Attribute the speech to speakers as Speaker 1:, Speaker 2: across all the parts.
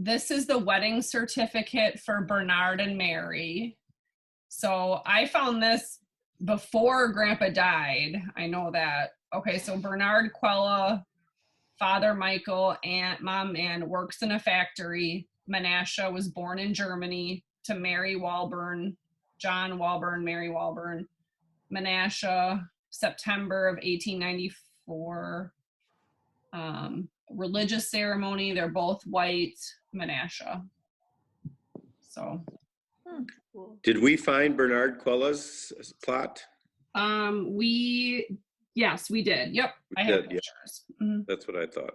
Speaker 1: this is the wedding certificate for Bernard and Mary. So I found this before Grandpa died. I know that. Okay, so Bernard Quella, father Michael, Aunt Mom Ann, works in a factory. Menashe was born in Germany to Mary Walburn, John Walburn, Mary Walburn. Menashe, September of 1894. Religious ceremony, they're both white. Menashe. So.
Speaker 2: Did we find Bernard Quella's plot?
Speaker 1: Yes, we did. Yep, I have pictures.
Speaker 2: Yeah. Mm-hmm. That's what I thought.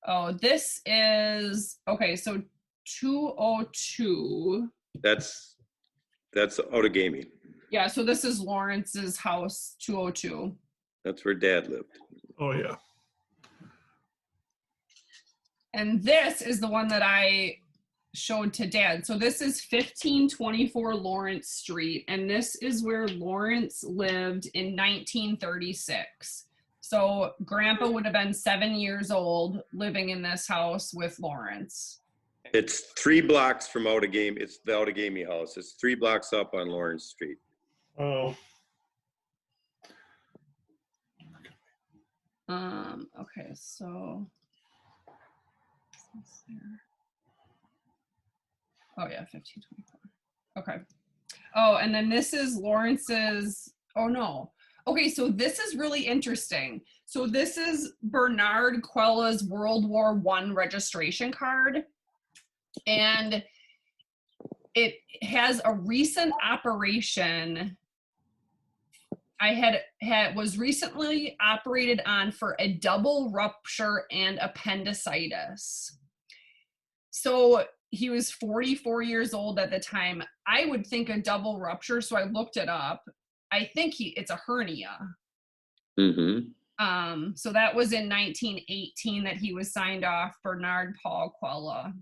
Speaker 1: Oh, this is, okay, so 202.
Speaker 2: That's Outagamie.
Speaker 1: Yeah, so this is Lawrence's house, 202.
Speaker 2: That's where Dad lived.
Speaker 3: Oh, yeah.
Speaker 1: And this is the one that I showed to Dad. So this is 1524 Lawrence Street, and this is where Lawrence lived in 1936. So Grandpa would have been 7 years old living in this house with Lawrence.
Speaker 2: It's 3 blocks from Outagamie. It's the Outagamie house. It's 3 blocks up on Lawrence Street.
Speaker 3: Oh.
Speaker 1: Okay, so oh yeah, 1524. Okay. Oh, and then this is Lawrence's, oh no. Okay, so this is really interesting. So this is Bernard Quella's World War I registration card. And it has a recent operation. Was recently operated on for a double rupture and appendicitis. So he was 44 years old at the time. I would think a double rupture, so I looked it up. I think it's a hernia.
Speaker 2: Mm-hmm.
Speaker 1: So that was in 1918 that he was signed off, Bernard Paul Quella,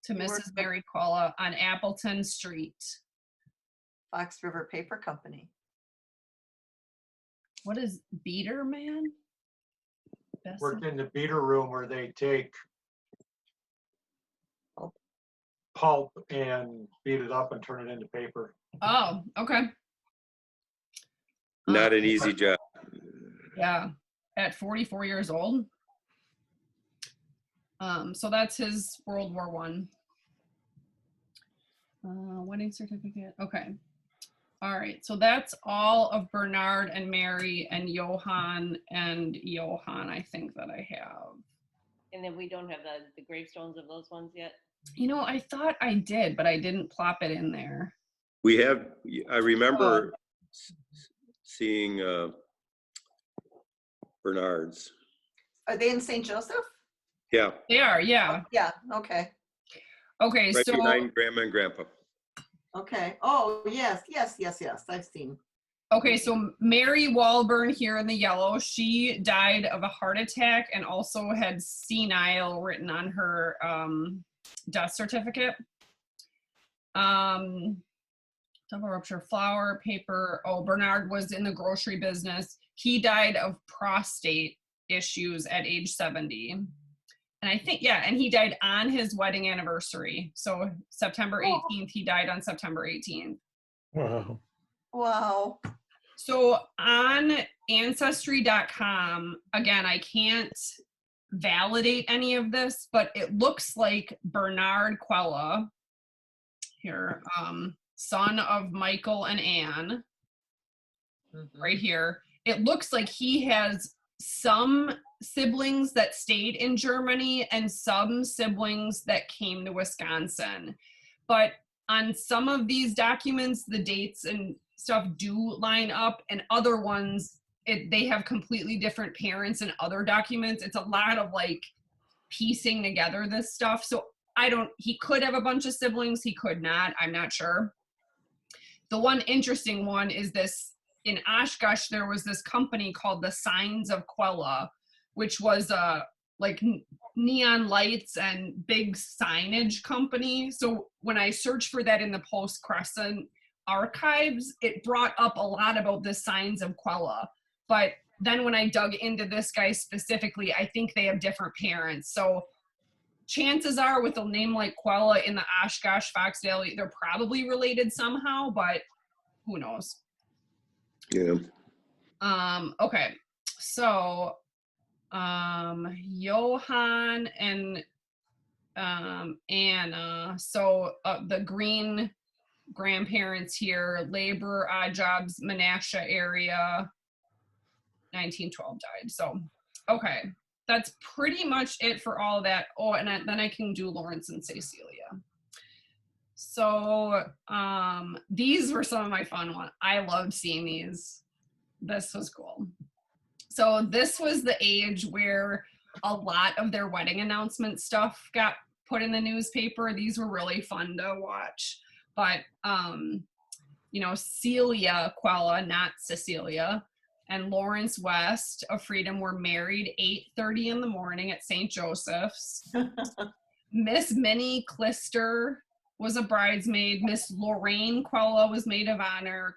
Speaker 1: to Mrs. Mary Quella on Appleton Street.
Speaker 4: Fox River Paper Company.
Speaker 1: What is beater man?
Speaker 5: Worked in the beater room where they take pulp and beat it up and turn it into paper.
Speaker 1: Oh, okay.
Speaker 2: Not an easy job.
Speaker 1: Yeah, at 44 years old. So that's his World War I. Wedding certificate. Okay. All right. So that's all of Bernard and Mary and Johann, I think that I have.
Speaker 6: And then we don't have the gravestones of those ones yet?
Speaker 1: You know, I thought I did, but I didn't plop it in there.
Speaker 2: We have, I remember seeing Bernard's.
Speaker 4: Are they in St. Joseph?
Speaker 2: Yeah.
Speaker 1: They are, yeah.
Speaker 4: Oh, yeah, okay.
Speaker 1: Okay,
Speaker 2: right
Speaker 1: so
Speaker 2: behind Grandma and Grandpa.
Speaker 4: Okay. Oh, yes. I've seen.
Speaker 1: Okay, so Mary Walburn here in the yellow, she died of a heart attack and also had senile written on her death certificate. Double rupture, flour, paper. Oh, Bernard was in the grocery business. He died of prostate issues at age 70. And I think, yeah, and he died on his wedding anniversary. So September 18th, he died on September 18th.
Speaker 3: Wow.
Speaker 4: Wow.
Speaker 1: So on Ancestry.com, again, I can't validate any of this, but it looks like Bernard Quella, here, son of Michael and Anne, right here. It looks like he has some siblings that stayed in Germany and some siblings that came to Wisconsin. But on some of these documents, the dates and stuff do line up, and other ones, they have completely different parents and other documents. It's a lot of like piecing together this stuff. So he could have a bunch of siblings, he could not, I'm not sure. The one interesting one is this, in Oshkosh, there was this company called the Signs of Quella, which was like neon lights and big signage company. So when I searched for that in the Post-Crescent archives, it brought up a lot about the Signs of Quella. But then when I dug into this guy specifically, I think they have different parents. So chances are with a name like Quella in the Oshkosh Fox Valley, they're probably related somehow, but who knows?
Speaker 2: Yeah.
Speaker 1: Okay. So, Johann and Anna. So the Green grandparents here, labor, odd jobs, Menasha area, 1912 died. So, okay. That's pretty much it for all of that. Oh, and then I can do Lawrence and Cecilia. So these were some of my fun ones. I loved seeing these. This was cool. So this was the age where a lot of their wedding announcement stuff got put in the newspaper. These were really fun to watch. But, Celia Quella, not Cecilia, and Lawrence West of Freedom were married 8:30 in the morning at St. Joseph's. Miss Minnie Clister was a bridesmaid. Miss Lorraine Quella was maid of honor.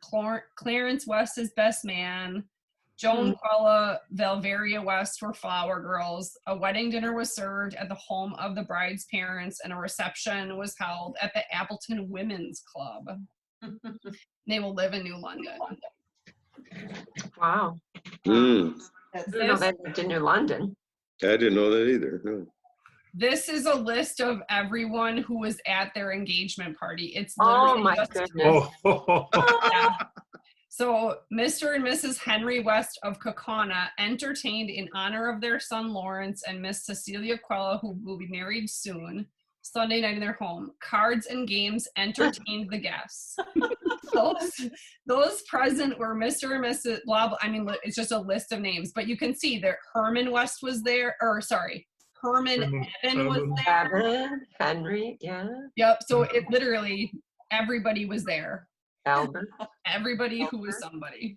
Speaker 1: Clarence West is best man. Joan Quella, Valveria West were flower girls. A wedding dinner was served at the home of the bride's parents, and a reception was held at the Appleton Women's Club. They will live in New London.
Speaker 7: Wow.
Speaker 2: Mm.
Speaker 7: I didn't know they lived in New London.
Speaker 2: I didn't know that either. No.
Speaker 1: This is a list of everyone who was at their engagement party. It's
Speaker 7: Oh
Speaker 1: literally
Speaker 7: my
Speaker 1: just,
Speaker 7: goodness.
Speaker 3: Oh,
Speaker 1: yeah. So Mr. and Mrs. Henry West of Kaukauna entertained in honor of their son Lawrence and Miss Cecilia Quella, who will be married soon, Sunday night in their home. Cards and games entertained the guests. Those present were Mr. and Mrs. blah, blah. I mean, it's just a list of names, but you can see that Herman West was there, Herman Evan was there.
Speaker 7: Evan, Henry, yeah.
Speaker 1: Yep, so it literally, everybody was there.
Speaker 7: Albert.
Speaker 1: Everybody who was somebody.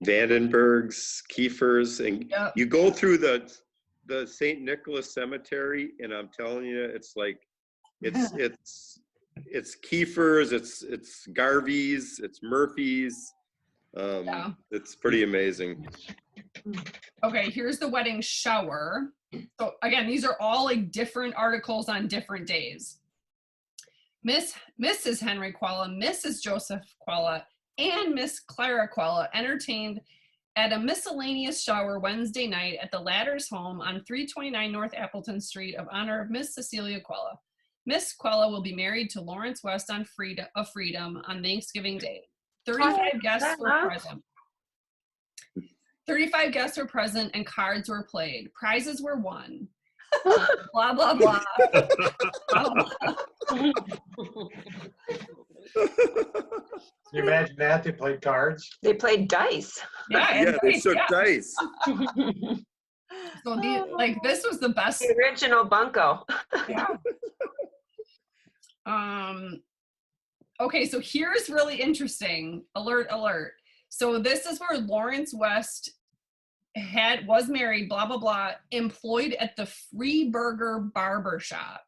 Speaker 2: Vandenbergs, Kiefers, and
Speaker 1: Yep.
Speaker 2: you go through the St. Nicholas Cemetery, and I'm telling you, it's like it's Kiefers, it's Garveys, it's Murphys.
Speaker 1: Yeah.
Speaker 2: It's pretty amazing.
Speaker 1: Okay, here's the wedding shower. So again, these are all like different articles on different days. Mrs. Henry Quella, Mrs. Joseph Quella, and Miss Clara Quella entertained at a miscellaneous shower Wednesday night at the latter's home on 329 North Appleton Street of honor of Miss Cecilia Quella. Miss Quella will be married to Lawrence West on Freedom on Thanksgiving Day. 35 guests were present. 35 guests were present and cards were played. Prizes were won. Blah, blah, blah.
Speaker 5: Can you imagine that? They played cards.
Speaker 7: They played dice.
Speaker 1: Yeah,
Speaker 2: They took dice.
Speaker 1: So this was the best.
Speaker 7: The original bunco.
Speaker 1: Yeah. Okay, so here's really interesting. Alert. So this is where Lawrence West was married, blah, blah, blah, employed at the Free Burger Barber Shop.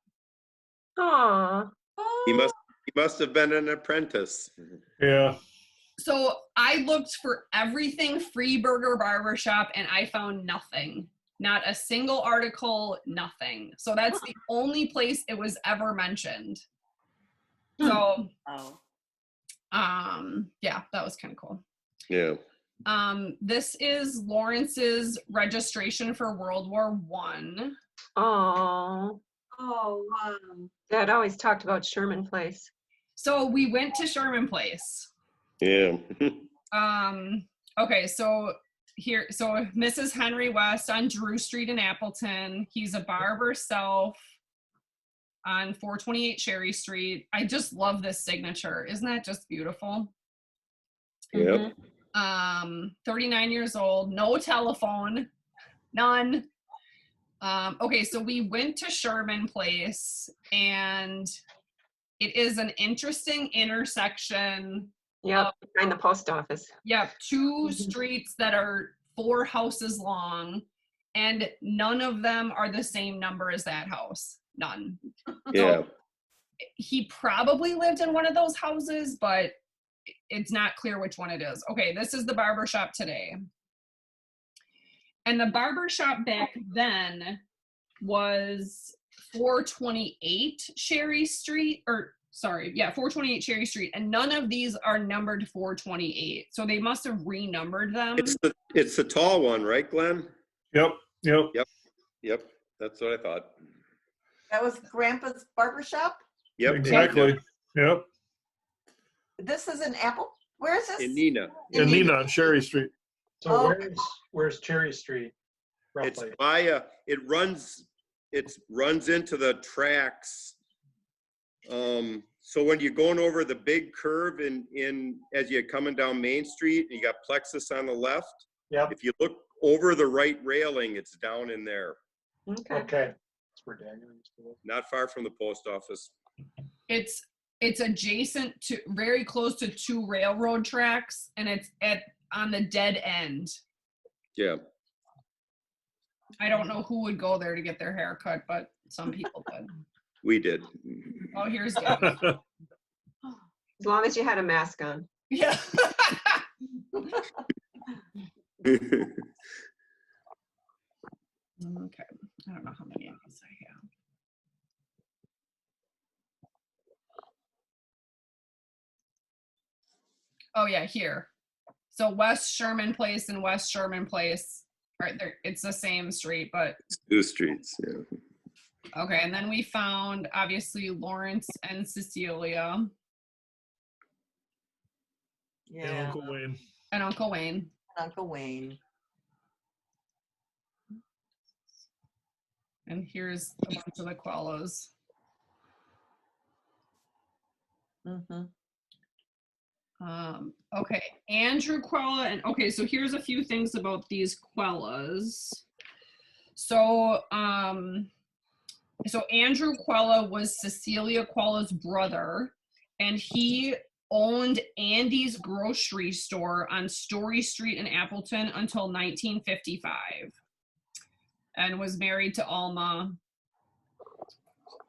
Speaker 7: Aw.
Speaker 2: He must have been an apprentice.
Speaker 3: yeah.
Speaker 1: So I looked for everything Free Burger Barber Shop and I found nothing. Not a single article, nothing. So that's the only place it was ever mentioned. So,
Speaker 6: Oh.
Speaker 1: yeah, that was kind of cool.
Speaker 2: Yeah.
Speaker 1: This is Lawrence's registration for World War I.
Speaker 7: Oh.
Speaker 4: Oh,
Speaker 7: Dad always talked about Sherman Place.
Speaker 1: So we went to Sherman Place.
Speaker 2: Yeah.
Speaker 1: Okay, so Mrs. Henry West on Drew Street in Appleton. He's a barber self on 428 Cherry Street. I just love this signature. Isn't that just beautiful?
Speaker 2: Yep.
Speaker 1: 39 years old, no telephone, none. Okay, so we went to Sherman Place, and it is an interesting intersection.
Speaker 7: Yep, behind the post office.
Speaker 1: Yep, two streets that are 4 houses long, and none of them are the same number as that house. None.
Speaker 2: Yeah.
Speaker 1: So he probably lived in one of those houses, but it's not clear which one it is. Okay, this is the barber shop today. And the barber shop back then was 428 Cherry Street, or sorry, yeah, 428 Cherry Street, and none of these are numbered 428. So they must have renumbered them.
Speaker 2: It's the tall one, right, Glenn?
Speaker 3: Yep, yep.
Speaker 2: Yep, that's what I thought.
Speaker 4: That was Grandpa's barber shop?
Speaker 2: Yep.
Speaker 3: Exactly. Yep.
Speaker 4: This is in Apple? Where is this?
Speaker 2: And Nina.
Speaker 3: And Nina on Sherry Street.
Speaker 5: So
Speaker 4: Oh.
Speaker 5: where's Cherry Street
Speaker 2: It's
Speaker 5: roughly?
Speaker 2: by it runs into the tracks. So when you're going over the big curve in as you're coming down Main Street, you got Plexus on the left.
Speaker 5: Yep,
Speaker 2: If you look over the right railing, it's down in there,
Speaker 7: Okay.
Speaker 5: okay. That's where Daniel used to live.
Speaker 2: not far from the post office.
Speaker 1: It's adjacent to, very close to 2 railroad tracks, and it's on the dead end.
Speaker 2: Yeah.
Speaker 1: I don't know who would go there to get their hair cut, but some people did.
Speaker 2: We did.
Speaker 1: Oh, here's Dave.
Speaker 7: As long as you had a mask on.
Speaker 1: Yeah. Okay. I don't know how many of these I have. Oh yeah, here. So West Sherman Place and West Sherman Place, right there. It's the same street, but
Speaker 2: 2 streets. Yeah.
Speaker 1: okay. And then we found obviously Lawrence and Cecilia
Speaker 3: And
Speaker 4: Yeah,
Speaker 3: Uncle Wayne.
Speaker 1: and Uncle Wayne.
Speaker 4: Uncle Wayne.
Speaker 1: And here's a bunch of the Quellas.
Speaker 4: Mm-hmm.
Speaker 1: Okay, Andrew Quella, and okay, so here's a few things about these Quellas. So, so Andrew Quella was Cecilia Quella's brother, and he owned Andy's grocery store on Story Street in Appleton until 1955, and was married to Alma,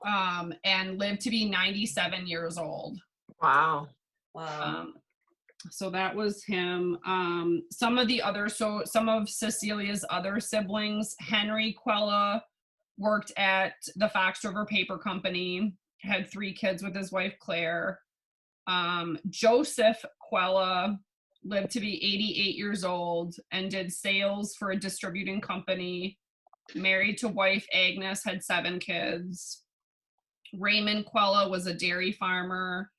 Speaker 1: and lived to be 97 years old.
Speaker 7: Wow.
Speaker 4: Wow.
Speaker 1: So that was him. Some of Cecilia's other siblings, Henry Quella worked at the Fox River Paper Company, had 3 kids with his wife Claire. Joseph Quella lived to be 88 years old and did sales for a distributing company, married to wife Agnes, had 7 kids. Raymond Quella was a dairy farmer.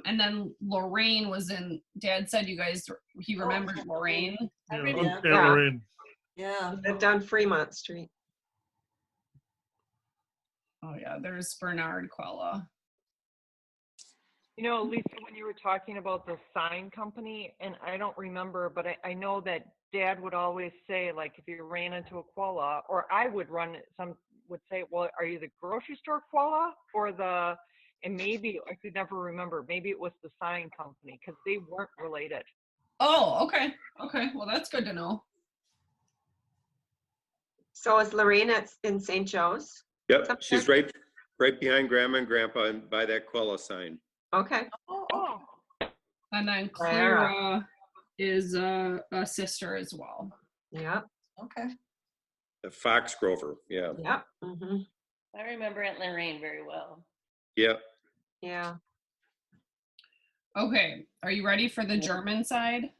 Speaker 1: And then Lorraine was in, Dad said he remembered Lorraine.
Speaker 4: I
Speaker 3: Yeah,
Speaker 4: remember that.
Speaker 3: yeah, Lorraine.
Speaker 4: Yeah.
Speaker 7: Lived on Fremont Street.
Speaker 1: Oh yeah, there's Bernard Quella.
Speaker 8: You know, Lisa, when you were talking about the sign company, and I don't remember, but I know that Dad would always say, like, if you ran into a Quella, or I would would say, well, are you the grocery store Quella or and maybe, I could never remember, maybe it was the sign company, because they weren't related.
Speaker 1: Oh, okay. Okay, well, that's good to know.
Speaker 7: So is Lorraine in St. Joe's?
Speaker 2: Yep.
Speaker 7: Up
Speaker 2: She's right behind Grandma and Grandpa and by that Quella sign.
Speaker 7: Okay.
Speaker 4: Oh,
Speaker 8: Oh,
Speaker 1: And then
Speaker 7: Clara.
Speaker 1: Clara is a sister as well.
Speaker 7: Yep.
Speaker 4: okay.
Speaker 2: The Fox Grover. Yeah.
Speaker 7: Yep. Mm-hmm.
Speaker 6: I remember Aunt Lorraine very well.
Speaker 2: Yeah.
Speaker 7: Yeah.
Speaker 1: Okay, are you ready for the German side?